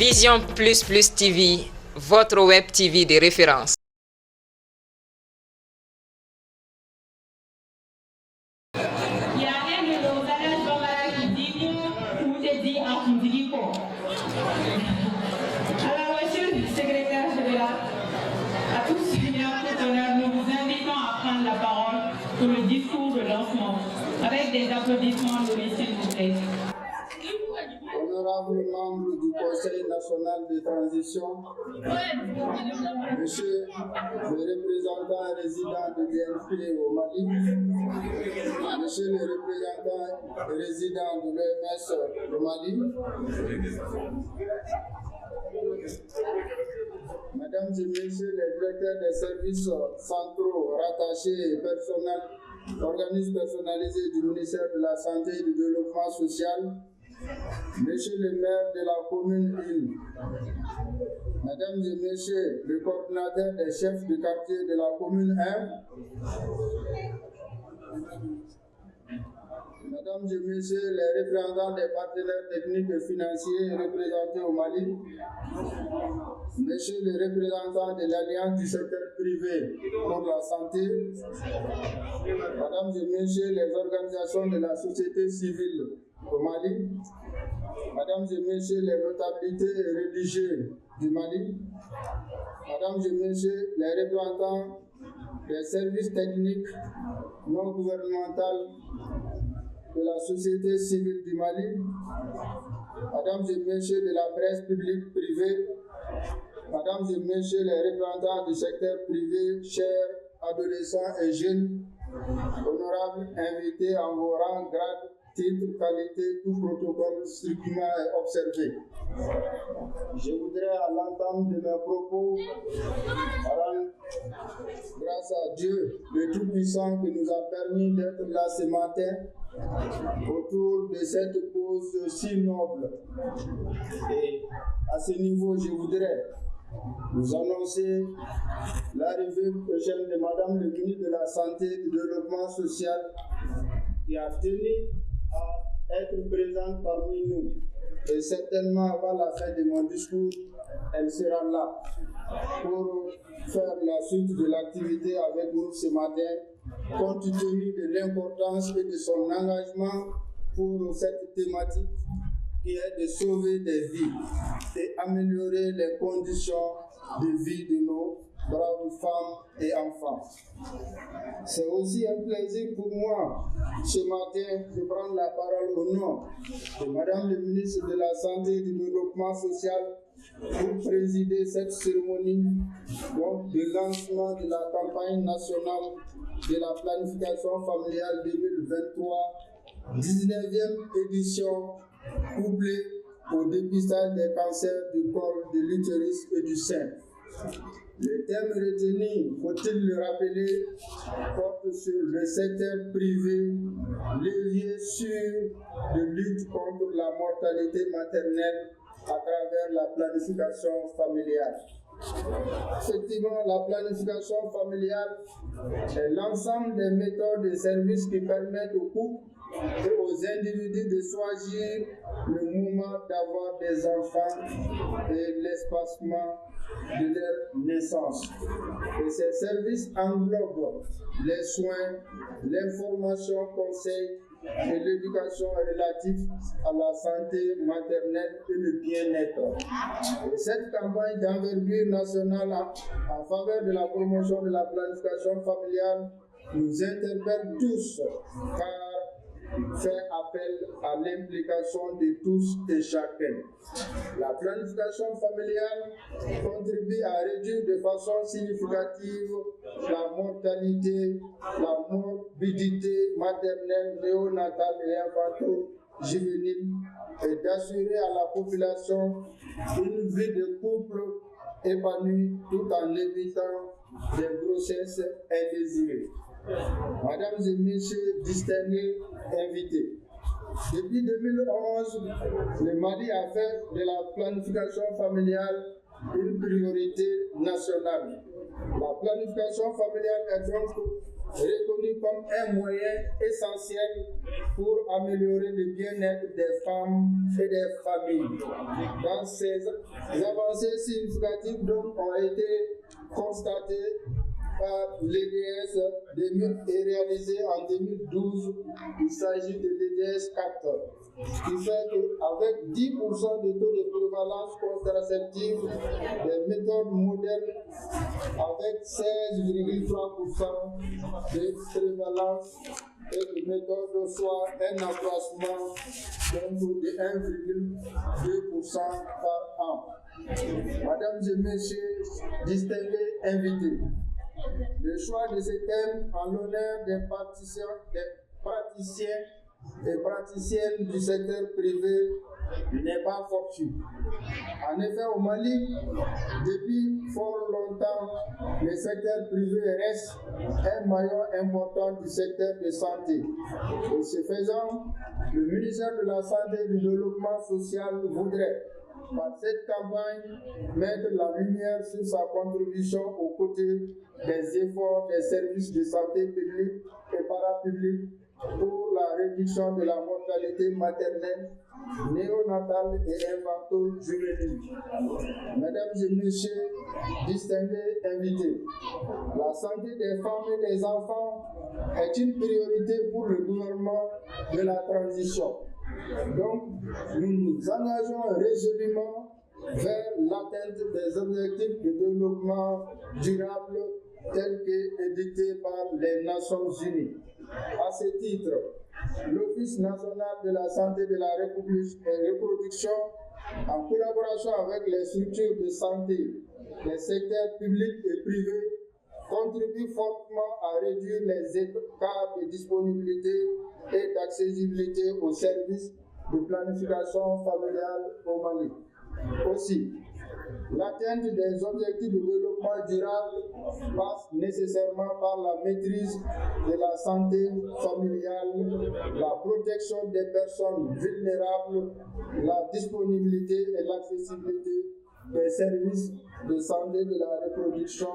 Vision Plus Plus TV, votre web TV de référence. Il y a un de nos camarades qui dit où je dis à Kundiko. Alors, monsieur le secrétaire général, à tous seigneurs tout honneur, nous vous invitons à prendre la parole pour le discours de lancement. Avec des applaudissements, s'il vous plaît. Honorables membres du Conseil national de transition, Monsieur le représentant résident de l'INP au Mali, Monsieur le représentant résident de l'OMS au Mali, Mesdames et Messieurs les directeurs des services centraux rattachés et organismes personnalisés du ministère de la Santé et du Développement social, Monsieur le maire de la commune Île, Mesdames et Messieurs le coordinateur des chefs de quartier de la commune 1, Mesdames et Messieurs les représentants des partenaires techniques et financiers représentés au Mali, Monsieur le représentant de l'Alliance du secteur privé pour la santé, Mesdames et Messieurs les organisations de la société civile au Mali, Mesdames et Messieurs les notabilités religieuses du Mali, Mesdames et Messieurs les représentants des services techniques non gouvernementaux de la société civile du Mali, Mesdames et Messieurs de la presse publique privée, Mesdames et Messieurs les représentants du secteur privé, chers adolescents et jeunes, honorables invités en vos rangs, grades, titre, qualité, tout protocole strictement observé. Je voudrais à l'entame de mes propos rendre grâce à Dieu, le Tout-Puissant, qui nous a permis d'être là ce matin autour de cette cause si noble. Et à ce niveau, je voudrais vous annoncer l'arrivée prochaine de Madame le ministre de la Santé et du Développement social qui a tenu à être présente parmi nous. Et certainement avant la fin de mon discours, elle sera là pour faire la suite de l'activité avec nous ce matin, compte tenu de l'importance et de son engagement pour cette thématique qui est de sauver des vies et améliorer les conditions de vie de nos braves femmes et enfants. C'est aussi un plaisir pour moi ce matin de prendre la parole au nom de Madame le ministre de la Santé et du Développement social pour présider cette cérémonie de lancement de la campagne nationale de la planification familiale 2023, 19e édition, couplée au dépistage des cancers du col, de l'utérus et du sein. Le thème retenu, faut-il le rappeler, porte sur le secteur privé, levier sûr de lutte contre la mortalité maternelle à travers la planification familiale. Effectivement, la planification familiale est l'ensemble des méthodes et services qui permettent aux couples et aux individus de choisir le moment d'avoir des enfants et l'espacement de leur naissance. Et ces services englobent les soins, l'information, conseil et l'éducation relative à la santé maternelle et le bien-être. Et cette campagne d'envergure nationale en faveur de la promotion de la planification familiale nous interpelle tous, car fait appel à l'implication de tous et chacun. La planification familiale contribue à réduire de façon significative la mortalité, la morbidité maternelle, néonatale et infanto-juvénile et d'assurer à la population une vie de couple épanouie tout en évitant des grossesses indésirées. Mesdames et Messieurs, distingués invités, depuis 2011, le Mali a fait de la planification familiale une priorité nationale. La planification familiale est donc reconnue comme un moyen essentiel pour améliorer le bien-être des femmes et des familles. Dans ces avancées significatives donc, ont été constatées par l'EDS et réalisées en 2012. Il s'agit de l'EDS 4, qui fait qu'avec 10% de taux de prévalence contraceptive, des méthodes modernes avec 16,3% de prévalence et de méthodes, soit un accroissement de 1,2% par an. Mesdames et messieurs, distingués invités, le choix de ce thème en l'honneur des praticiens et praticiennes du secteur privé n'est pas fortuit. En effet, au Mali, depuis fort longtemps, le secteur privé reste un maillon important du secteur de santé. Et ce faisant, le ministère de la Santé et du Développement social voudrait, par cette campagne, mettre la lumière sur sa contribution aux côtés des efforts des services de santé publique et parapublique pour la réduction de la mortalité maternelle, néonatale et infanto-juvénile. Mesdames et messieurs, distingués invités, la santé des femmes et des enfants est une priorité pour le gouvernement de la transition. Donc, nous nous engageons résolument vers l'atteinte des objectifs de développement durable tels qu'édictés par les Nations Unies. À ce titre, l'Office national de la santé de la reproduction, en collaboration avec les structures de santé des secteurs publics et privés, contribue fortement à réduire les écarts de disponibilité et d'accessibilité aux services de planification familiale au Mali. Aussi, l'atteinte des objectifs de développement durable passe nécessairement par la maîtrise de la santé familiale, la protection des personnes vulnérables, la disponibilité et l'accessibilité des services de santé de la reproduction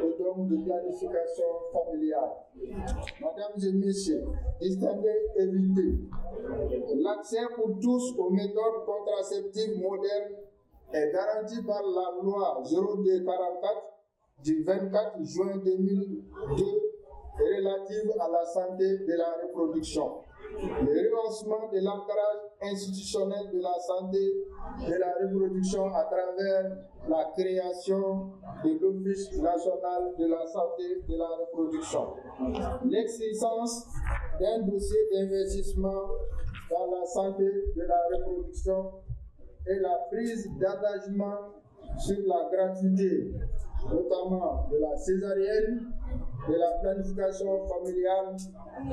et donc de planification familiale. Mesdames et messieurs, distingués invités, l'accès pour tous aux méthodes contraceptives modernes est garanti par la loi 0244 du 24 juin 2002 relative à la santé de la reproduction. Le rehaussement de l'ancrage institutionnel de la santé de la reproduction à travers la création de l'Office national de la santé de la reproduction. L'existence d'un dossier d'investissement dans la santé de la reproduction et la prise d'engagement sur la gratuité, notamment de la césarienne, de la planification familiale,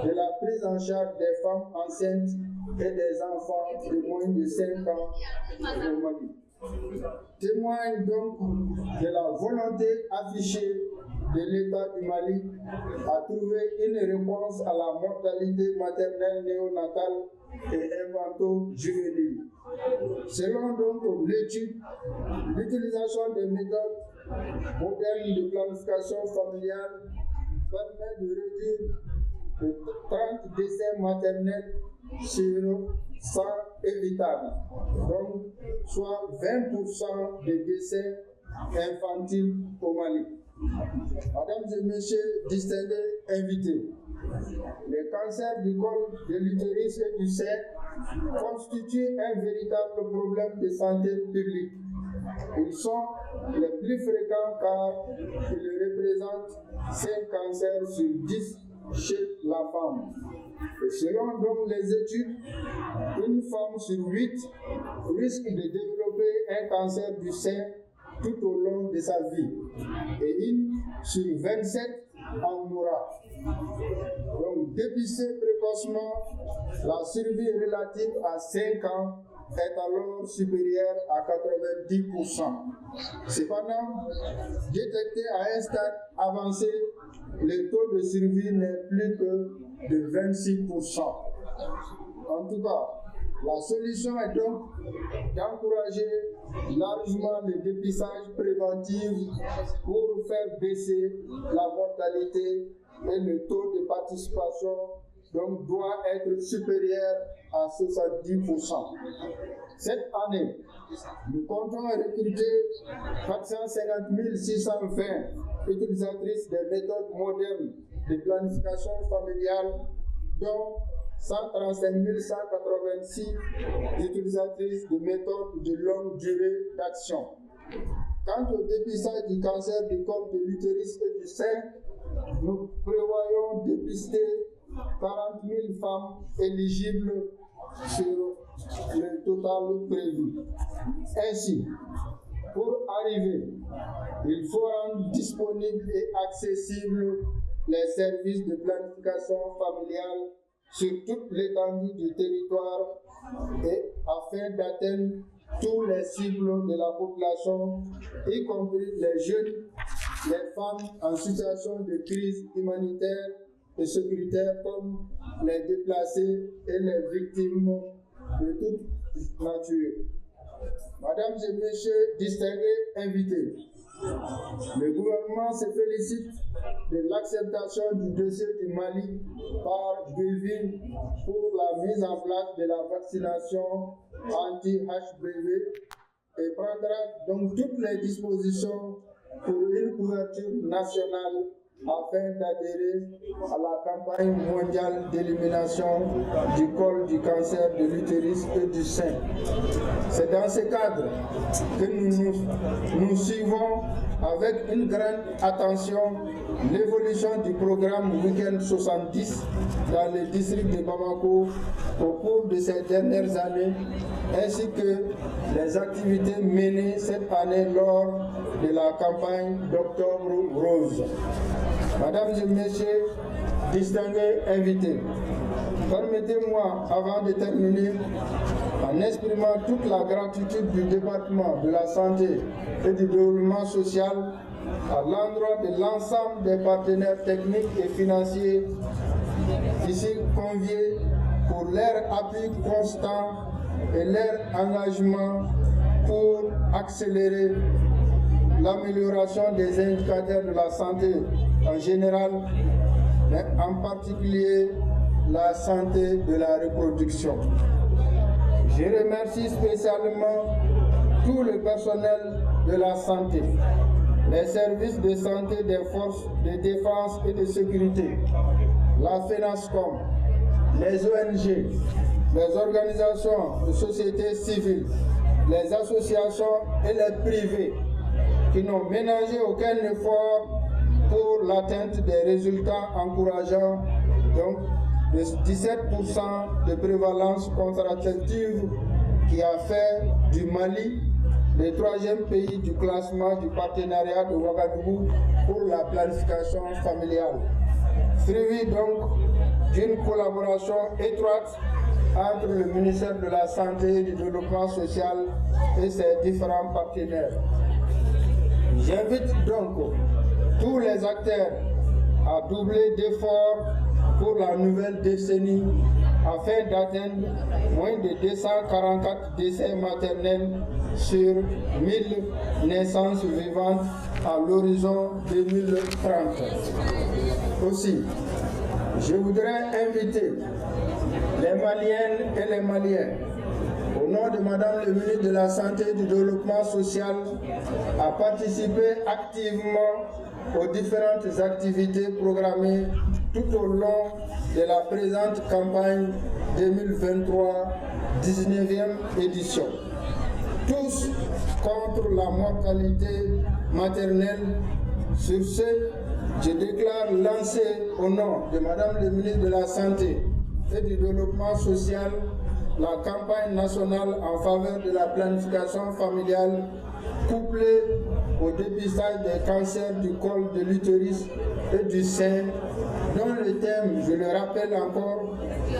de la prise en charge des femmes enceintes et des enfants de moins de 5 ans au Mali. Témoigne donc de la volonté affichée de l'État du Mali à trouver une réponse à la mortalité maternelle néonatale et infanto-juvénile. Selon donc l'étude, l'utilisation des méthodes modernes de planification familiale permet de réduire de 30 décès maternels sur 100 évitables, donc soit 20% des décès infantiles au Mali. Mesdames et messieurs, distingués invités, les cancers du col de l'utérus et du sein constituent un véritable problème de santé publique. Ils sont les plus fréquents car ils représentent 5 cancers sur 10 chez la femme. Et selon donc les études, une femme sur 8 risque de développer un cancer du sein tout au long de sa vie. Et une sur 27 en mourra. Donc, dépister précocement, la survie relative à 5 ans est alors supérieure à 90%. Cependant, détecté à un stade avancé, le taux de survie n'est plus que de 26%. En tout cas, la solution est donc d'encourager largement le dépistage préventif pour faire baisser la mortalité et le taux de participation donc, doit être supérieur à 70%. Cette année, nous comptons recruter 450 620 utilisatrices des méthodes modernes de planification familiale, dont 135 186 utilisatrices de méthodes de longue durée d'action. Quant au dépistage du cancer du col de l'utérus et du sein, nous prévoyons dépister 40 000 femmes éligibles sur le total prévu. Ainsi, pour arriver, il faut rendre disponibles et accessibles les services de planification familiale sur toute l'étendue du territoire et afin d'atteindre tous les cibles de la population, y compris les jeunes, les femmes en situation de crise humanitaire et sécuritaire comme les déplacés et les victimes de toute nature. Mesdames et messieurs, distingués invités, le gouvernement se félicite de l'acceptation du dossier du Mali par Gavi pour la mise en place de la vaccination anti-HPV et prendra donc toutes les dispositions pour une couverture nationale afin d'adhérer à la campagne mondiale d'élimination du col du cancer de l'utérus et du sein. C'est dans ce cadre que nous suivons avec une grande attention l'évolution du programme Week-end 70 dans le district de Bamako au cours de ces dernières années, ainsi que les activités menées cette année lors de la campagne d'Octobre Rose. Mesdames et messieurs, distingués invités, permettez-moi, avant de terminer, en exprimant toute la gratitude du département de la santé et du développement social à l'endroit de l'ensemble des partenaires techniques et financiers ici conviés pour leur appui constant et leur engagement pour accélérer l'amélioration des indicateurs de la santé en général, mais en particulier la santé de la reproduction. Je remercie spécialement tout le personnel de la santé, les services de santé des forces de défense et de sécurité, la FENASCOM, les ONG, les organisations de société civile, les associations et les privés qui n'ont ménagé aucun effort pour l'atteinte des résultats encourageants, donc de 17% de prévalence contraceptive qui a fait du Mali le troisième pays du classement du partenariat de Ouagadougou pour la planification familiale. Fruit donc d'une collaboration étroite entre le ministère de la Santé et du Développement social et ses différents partenaires. J'invite donc tous les acteurs à doubler d'efforts pour la nouvelle décennie afin d'atteindre moins de 244 décès maternels sur 1000 naissances vivantes à l'horizon 2030. Aussi, je voudrais inviter les Maliennes et les Maliens, au nom de Madame le ministre de la Santé et du Développement social, à participer activement aux différentes activités programmées tout au long de la présente campagne 2023, 19e édition. Tous contre la mortalité maternelle. Sur ce, je déclare lancer au nom de Madame le ministre de la Santé et du Développement social la campagne nationale en faveur de la planification familiale couplée au dépistage des cancers du col de l'utérus et du sein, dont le thème, je le rappelle encore,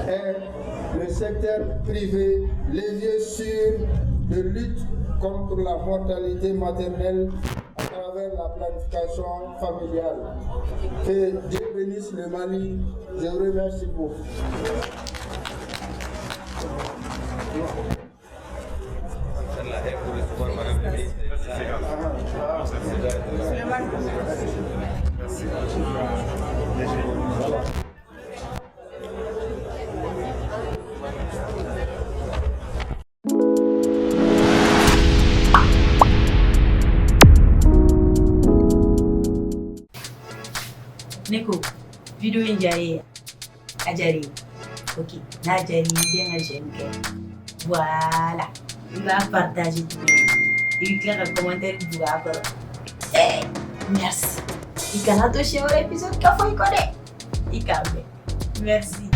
est le secteur privé, levier sûr de lutte contre la mortalité maternelle à travers la planification familiale. Que Dieu bénisse le Mali. Je vous remercie beaucoup. Neko, vidéo in jari a jari. Ok, na jari bien j'aime. Voilà. Il va partager tout. Il clique un commentaire du rapport. Eh, merci. Il canal to chez l'épisode qu'a fait connaître. Il calme. Merci.